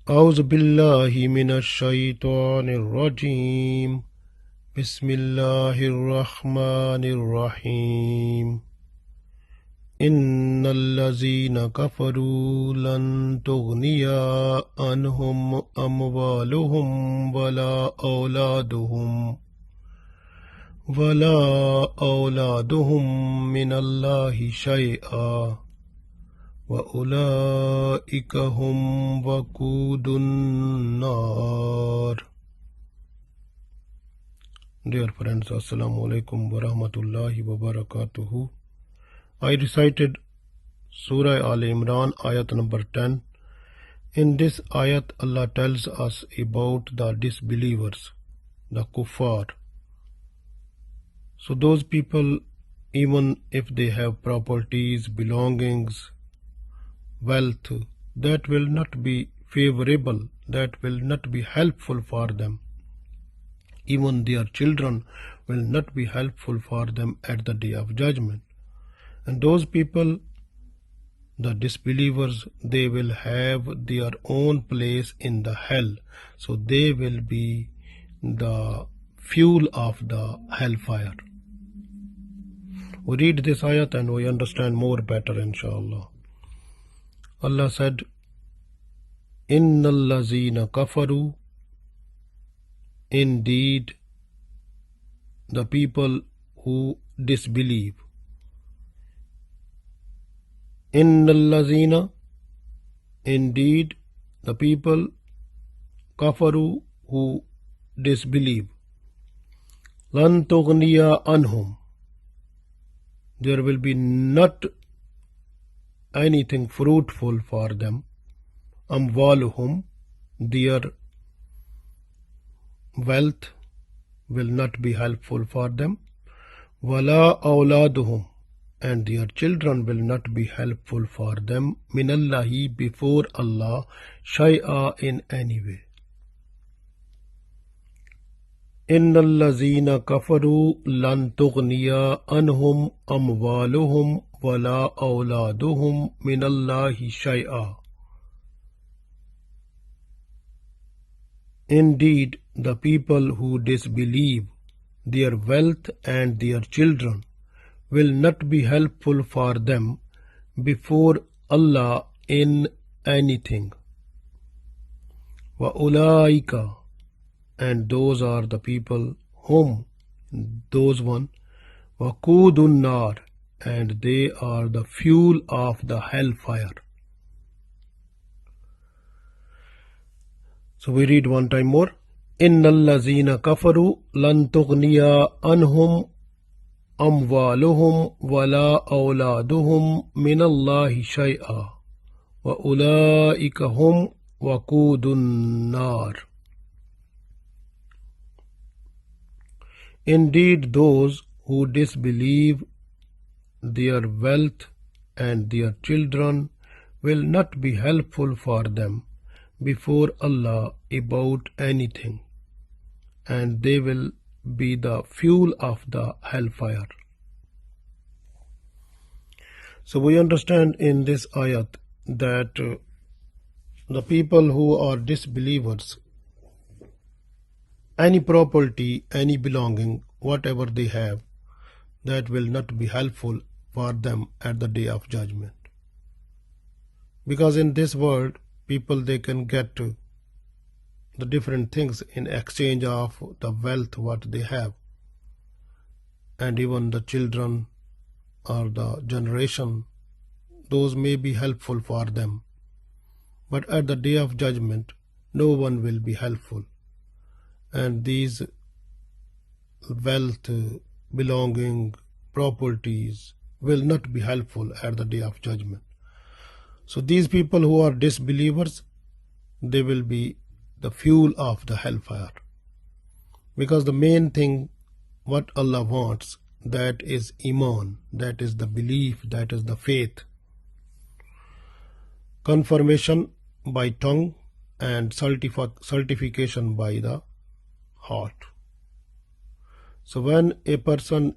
أعوذ بالله من الشيطان الرجيم بسم الله الرحمن الرحيم إن الذين كفروا لن تغني عنهم أموالهم ولا أولادهم من الله شيئا وأولئك هم وقود النار. Dear friends, Assalamu alaikum wa rahmatullahi wa barakatuhu. I recited Surah Aal-i-Imraan Ayat number 10. In this ayat, Allah tells us about the disbelievers, the kuffar. So those people, even if they have properties, belongings, wealth, that will not be favorable, that will not be helpful for them. Even their children will not be helpful for them at the day of judgment. And those people, the disbelievers, they will have their own place in the hell. So they will be the fuel of the hellfire. We read this ayat and we understand more better, inshallah. Allah said, Innal lazina kafaru, indeed the people who disbelieve. Innal lazina, indeed the people, kafaru, who disbelieve. Lan tughniya anhum, there will be not anything fruitful for them. Amwaluhum, their wealth will not be helpful for them. Wala awladuhum, and their children will not be helpful for them. Minallahi, before Allah, shay'a, in any way. Innal lazina kafaru lan tughniya anhum amwaluhum wala awladuhum minallahi shay'a. Indeed, the people who disbelieve, their wealth and their children will not be helpful for them before Allah in anything. Wa ulaika, and those are the people whom, those one, waqudun nar, and they are the fuel of the hellfire. So we read one time more. Innal lazina kafaru lan tughniya anhum amwaluhum wala awladuhum minallahi shay'a wa ulaika hum waqudun nar. Indeed, those who disbelieve, their wealth and their children will not be helpful for them before Allah about anything, and they will be the fuel of the hellfire. So we understand in this ayat that the people who are disbelievers, any property, any belonging, whatever they have, that will not be helpful for them at the day of judgment. Because in this world, people, they can get the different things in exchange of the wealth what they have, and even the children or the generation, those may be helpful for them, but at the day of judgment no one will be helpful, and these wealth, belonging, properties will not be helpful at the day of judgment. So these people who are disbelievers, they will be the fuel of the hellfire. Because the main thing what Allah wants, that is Iman, that is the belief, that is the faith. Confirmation by tongue and certification by the heart. So when a person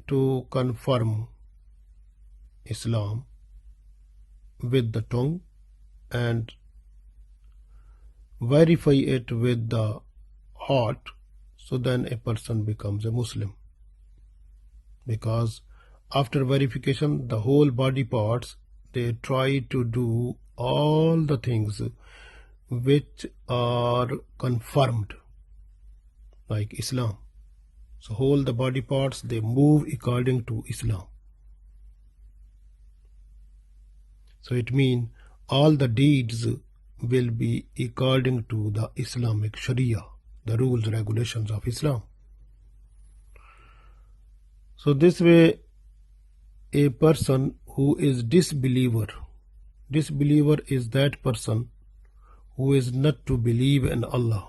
to confirm Islam with the tongue and verify it with the heart, so then a person becomes a Muslim. Because after verification, the whole body parts, they try to do all the things which are confirmed, like Islam. So whole the body parts, they move according to Islam. So it means all the deeds will be according to the Islamic Sharia, the rules, regulations of Islam. So this way, a person who is disbeliever is that person who is not to believe in Allah.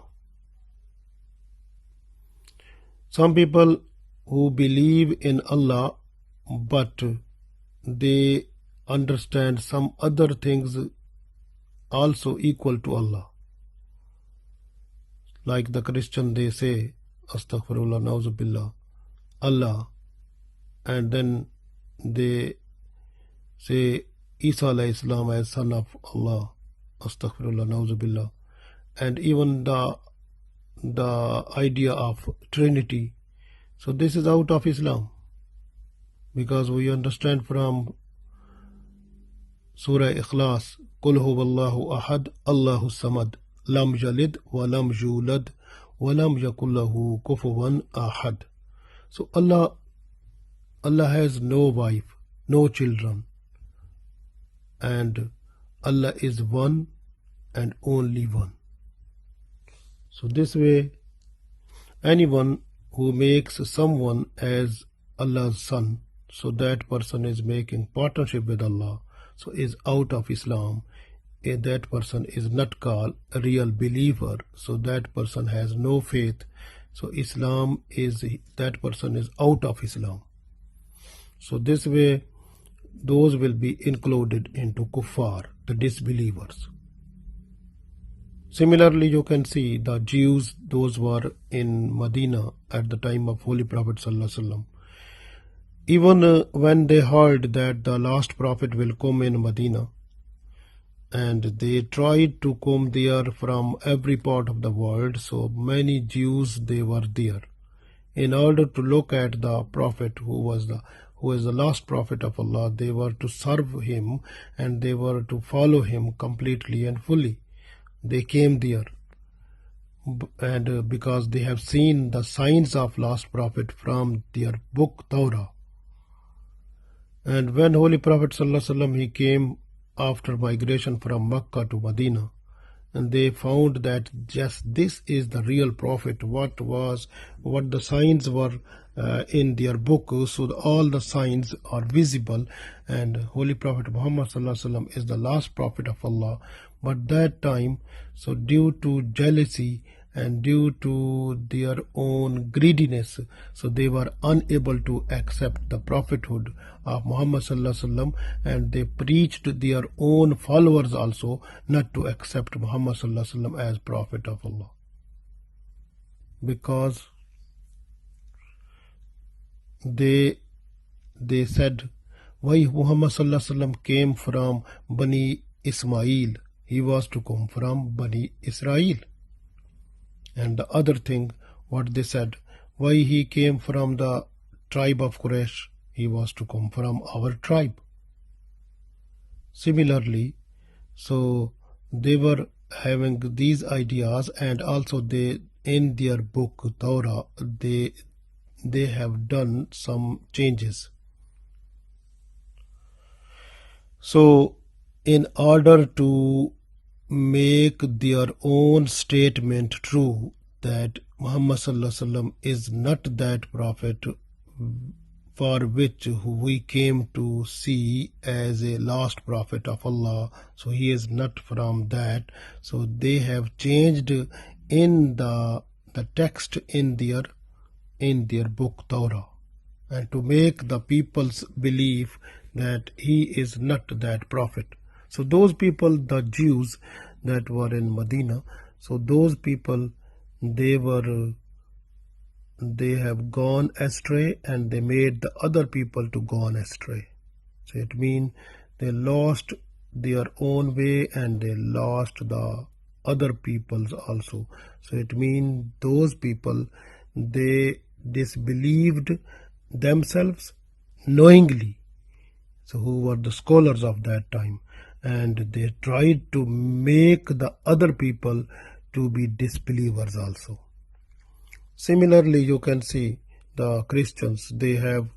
Some people who believe in Allah, but they understand some other things also equal to Allah. Like the Christian, they say, Astaghfirullah, Nauzubillah, Allah, and then they say Isa alayhi salam as son of Allah, Astaghfirullah, Nauzubillah, and even the idea of Trinity. So this is out of Islam, because we understand from Surah Ikhlas, Qul huwallahu ahad, Allahu samad, lam yalid wa lam yulad wa lam yakul lahu kufuwan ahad. So Allah has no wife, no children, and Allah is one and only one. So this way, anyone who makes someone as Allah's son, so that person is making partnership with Allah, so is out of Islam. That person is not called a real believer, so that person has no faith. So Islam is, that person is out of Islam. So this way, those will be included into kuffar, the disbelievers. Similarly, you can see the Jews, those were in Medina at the time of Holy Prophet Sallallahu Alaihi Wasallam. Even when they heard that the last prophet will come in Medina, and they tried to come there from every part of the world, so many Jews, they were there in order to look at the prophet who is the last prophet of Allah. They were to serve him and they were to follow him completely and fully. They came there, and because they have seen the signs of last prophet from their book Torah. And when Holy Prophet Sallallahu Alaihi Wasallam, he came after migration from Mecca to Medina, and they found that just this is the real prophet, what the signs were in their book. So all the signs are visible, and Holy Prophet Muhammad Sallallahu Alaihi Wasallam is the last prophet of Allah. But that time, so due to jealousy and due to their own greediness, so they were unable to accept the prophethood of Muhammad Sallallahu Alaihi Wasallam, and they preached their own followers also not to accept Muhammad Sallallahu Alaihi Wasallam as prophet of Allah, because they said, why Muhammad Sallallahu Alaihi Wasallam came from Bani Ismail, he was to come from Bani Israel. And the other thing, what they said, why he came from the tribe of Quraysh, he was to come from our tribe. Similarly, so they were having these ideas, and also they, in their book Torah, they have done some changes. So in order to make their own statement true that Muhammad Sallallahu Alaihi Wasallam is not that prophet for which we came to see as a last prophet of Allah, so he is not from that. So they have changed in the text in their book Torah, and to make the people's belief that he is not that prophet. So those people, the Jews that were in Medina, so those people, they have gone astray, and they made the other people to go astray. So it means they lost their own way, and they lost the other peoples also. So it means those people, they disbelieved themselves knowingly. So who were the scholars of that time, and they tried to make the other people to be disbelievers also. Similarly, you can see the Christians, they have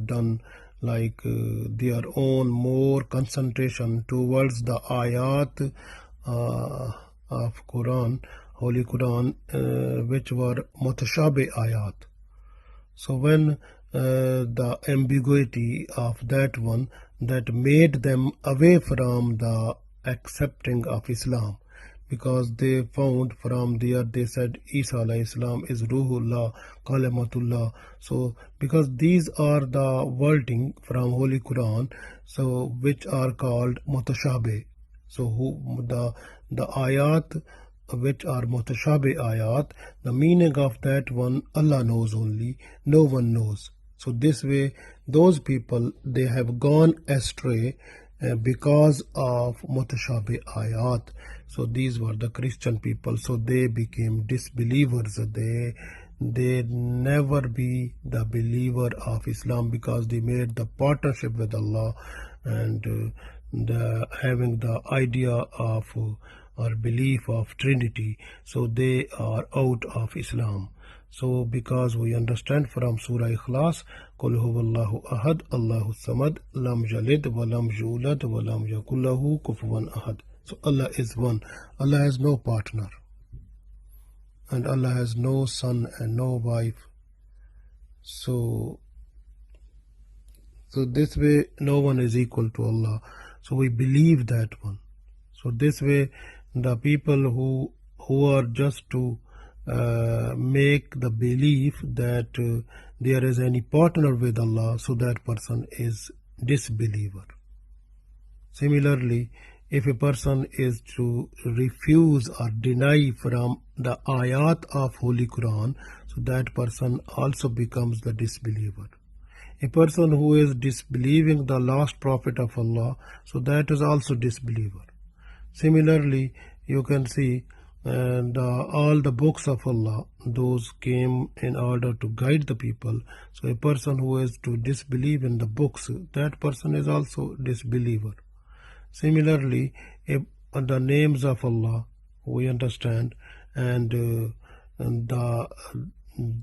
done like their own more concentration towards the ayat of Quran, Holy Quran, which were mutashabih ayat. So when the ambiguity of that one, that made them away from the accepting of Islam, because they found from there, they said Isa alayhi salam is Ruhullah, Kalimatullah. So because these are the wording from Holy Quran, so which are called mutashabih. So the ayat which are mutashabih ayat, the meaning of that one Allah knows only, no one knows. So this way those people, they have gone astray because of mutashabih ayat. So these were the Christian people, so they became disbelievers. They never be the believer of Islam, because they made the partnership with Allah, and having the idea of or belief of Trinity, so they are out of Islam. So because we understand from Surah Ikhlas, Qul huwallahu ahad, Allahu samad, lam yalid wa lam yulad wa lam yakul lahu kufuwan ahad. So Allah is one. Allah has no partner, and Allah has no son and no wife. So this way no one is equal to Allah. So we believe that one. So this way the people who are just to make the belief that there is any partner with Allah, so that person is disbeliever. Similarly, if a person is to refuse or deny from the ayat of Holy Quran, so that person also becomes the disbeliever. A person who is disbelieving the last prophet of Allah, so that is also disbeliever. Similarly, you can see all the books of Allah, those came in order to guide the people. So a person who is to disbelieve in the books, that person is also disbeliever. Similarly, if the names of Allah we understand, and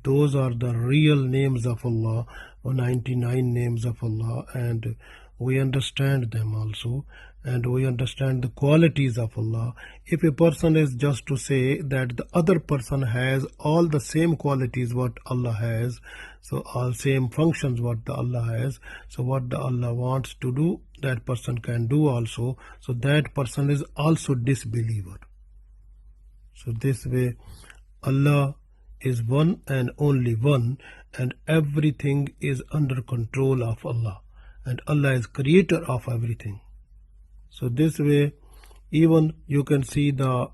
those are the real names of Allah, 99 names of Allah, and we understand them also, and we understand the qualities of Allah. If a person is just to say that the other person has all the same qualities what Allah has, so all same functions what the Allah has, so what the Allah wants to do, that person can do also, so that person is also disbeliever. So this way Allah is one and only one, and everything is under control of Allah, and Allah is creator of everything. So this way, even you can see the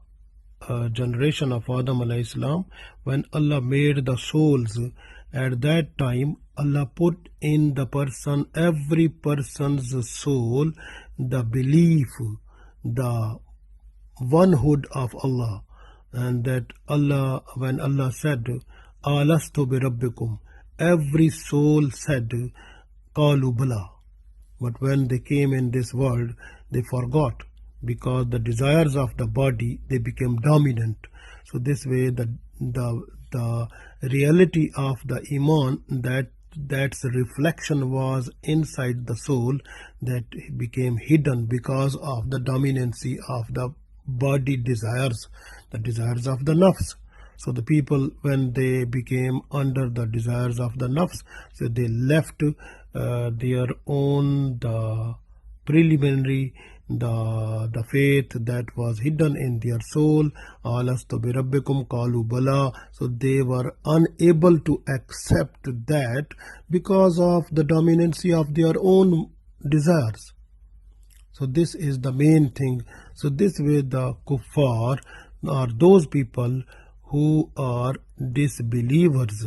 generation of Adam alayhi salam, when Allah made the souls, at that time Allah put in the person, every person's soul, the belief, the onehood of Allah, and that Allah, when Allah said alastu bi rabbikum, every soul said qalu bala. But when they came in this world, they forgot, because the desires of the body, they became dominant. So this way the reality of the iman, that's reflection was inside the soul, that became hidden because of the dominancy of the body desires, the desires of the nafs. So the people, when they became under the desires of the nafs, so they left their own the preliminary, the faith that was hidden in their soul. Alastu bi rabbikum qalu bala. So they were unable to accept that because of the dominancy of their own desires. So this is the main thing. So this way the kuffar are those people who are disbelievers,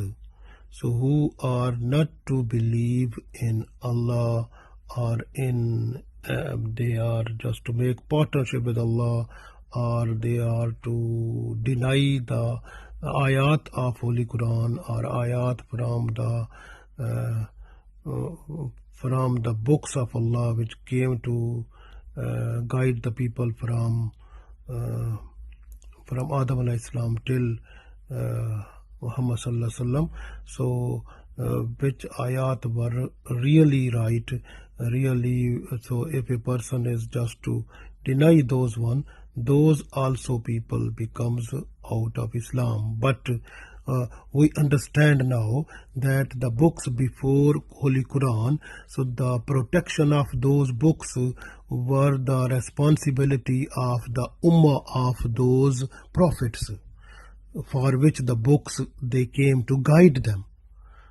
so who are not to believe in Allah or in they are just to make partnership with Allah, or they are to deny the ayat of Holy Quran, or ayat from the books of Allah which came to guide the people from Adam alayhi salam till Muhammad sallallahu alaihi wasallam. So which ayat were really right, really. So if a person is just to deny those also people becomes out of Islam. But we understand now that the books before Holy Quran, so the protection of those books were the responsibility of the ummah of those prophets, for which the books they came to guide them.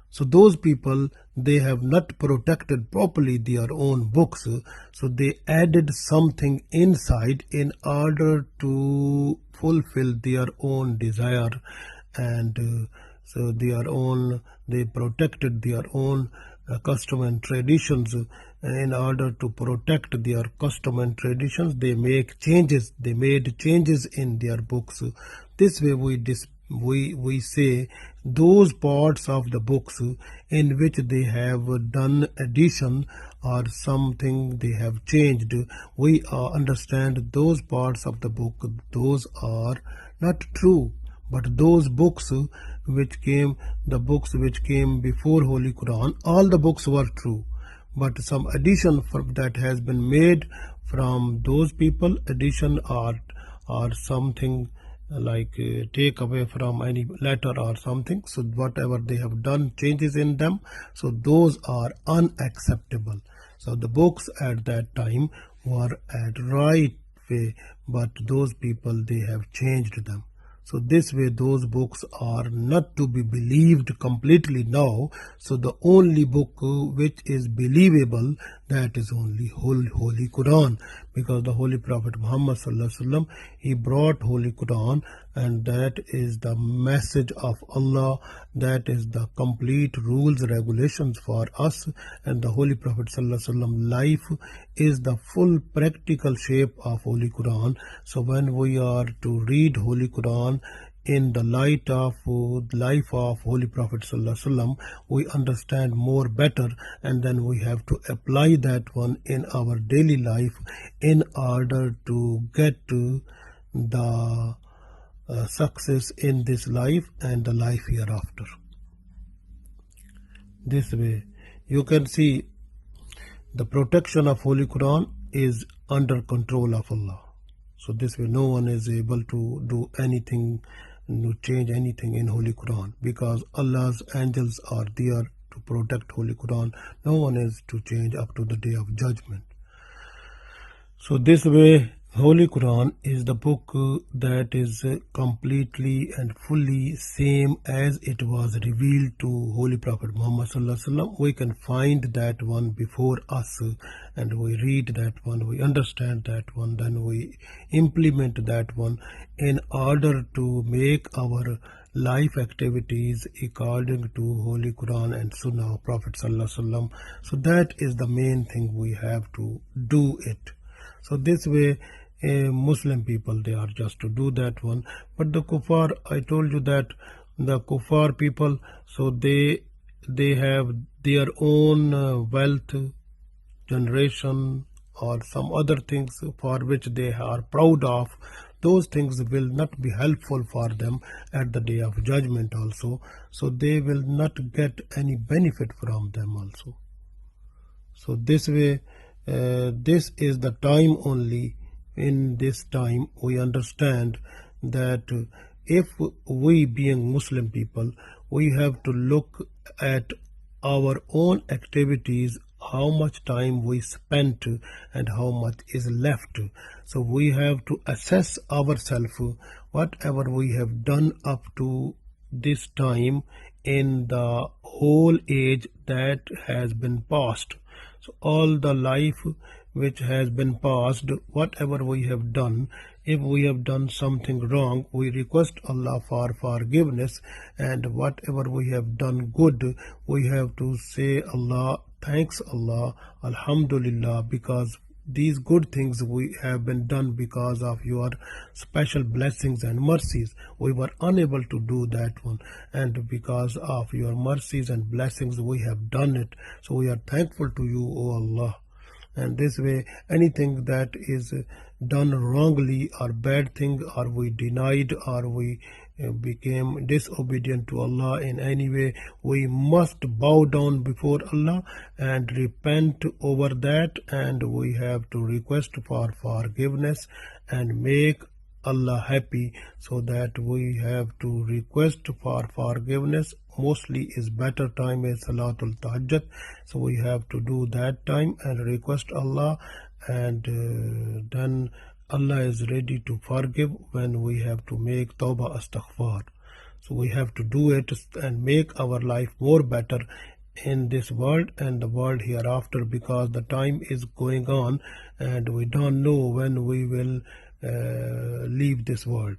So those people, they have not protected properly their own books, so they added something inside in order to fulfill their own desire, and so they protected their own custom and traditions. In order to protect their custom and traditions, they made changes in their books. This way we say those parts of the books in which they have done addition or something they have changed, we understand those parts of the book, those are not true. But those books which came before Holy Quran, all the books were true. But some addition that has been made from those people, addition or something like take away from any letter or something, so whatever they have done changes in them, so those are unacceptable. So the books at that time were at right way, but those people, they have changed them. So this way those books are not to be believed completely now. So the only book which is believable, that is only Holy Quran, because the Holy Prophet Muhammad sallallahu alaihi wasallam, he brought Holy Quran, and that is the message of Allah, that is the complete rules, regulations for us. And the Holy Prophet sallallahu alaihi wasallam life is the full practical shape of Holy Quran. So when we are to read Holy Quran in the light of life of Holy Prophet sallallahu alaihi wasallam, we understand more better, and then we have to apply that one in our daily life in order to get the success in this life and the life hereafter. This way you can see the protection of Holy Quran is under control of Allah. So this way no one is able to do anything, to change anything in Holy Quran, because Allah's angels are there to protect Holy Quran. No one is to change up to the day of judgment. So this way Holy Quran is the book that is completely and fully same as it was revealed to Holy Prophet Muhammad sallallahu alaihi wasallam. We can find that one before us, and we read that one, we understand that one, then we implement that one in order to make our life activities according to Holy Quran and Sunnah of Prophet sallallahu alaihi wasallam. So that is the main thing we have to do it. So this way Muslim people, they are just to do that one. But the kuffar, I told you that the kuffar people, so they have their own wealth generation or some other things for which they are proud of. Those things will not be helpful for them at the day of judgment also. So they will not get any benefit from them also. So this way this is the time only. In this time we understand that if we being Muslim people, we have to look at our own activities, how much time we spent and how much is left. So we have to assess ourselves, whatever we have done up to this time in the whole age that has been passed. So all the life which has been passed, whatever we have done, if we have done something wrong, we request Allah for forgiveness, and whatever we have done good, we have to say Allah, thanks Allah, Alhamdulillah, because these good things we have been done because of your special blessings and mercies. We were unable to do that one, and because of your mercies and blessings we have done it. So we are thankful to you, O Allah. And this way, anything that is done wrongly or bad thing, or we denied, or we became disobedient to Allah in any way, we must bow down before Allah and repent over that, and we have to request for forgiveness and make Allah happy. So that we have to request for forgiveness. Mostly is better time is Salatul Tahajjud, so we have to do that time and request Allah, and then Allah is ready to forgive when we have to make Tawbah Astaghfar. So we have to do it and make our life more better in this world and the world hereafter, because the time is going on and we don't know when we will leave this world.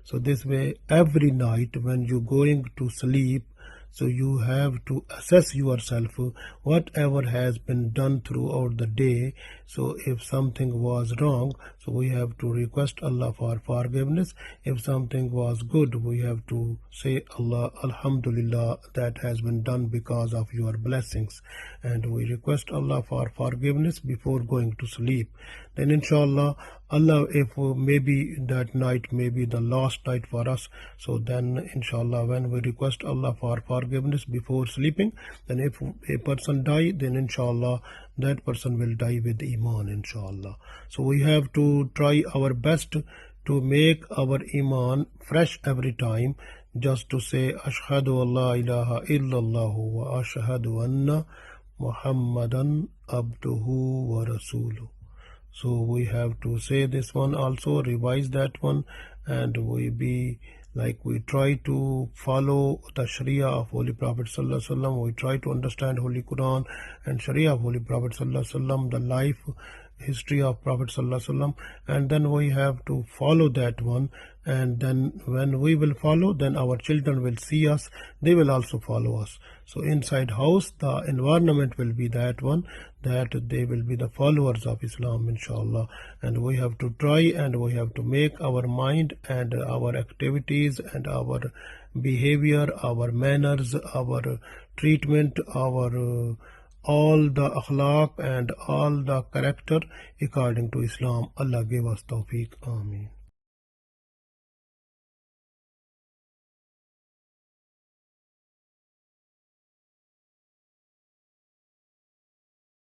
So this way, every night when you're going to sleep, so you have to assess yourself, whatever has been done throughout the day. So if something was wrong, so we have to request Allah for forgiveness. If something was good, we have to say Allah, Alhamdulillah, that has been done because of your blessings. And we request Allah for forgiveness before going to sleep. Then inshallah, Allah, if maybe that night may be the last night for us, so then inshallah when we request Allah for forgiveness before sleeping, then if a person die, then inshallah that person will die with Iman, inshallah. So we have to try our best to make our Iman fresh every time, just to say Ashhadu an la ilaha illallah wa ashhadu anna Muhammadan abduhu wa rasuluh. So we have to say this one also, revise that one, and we try to follow the Sharia of Holy Prophet Sallallahu Alaihi Wasallam. We try to understand Holy Quran and Sharia of Holy Prophet Sallallahu Alaihi Wasallam, the life history of Prophet Sallallahu Alaihi Wasallam, and then we have to follow that one. And then when we will follow, then our children will see us, they will also follow us. So inside house, the environment will be that one, that they will be the followers of Islam, inshallah. And we have to try, and we have to make our mind and our activities and our behavior, our manners, our treatment, our all the akhlaq and all the character according to Islam. Allah give us tawfiq. Ameen.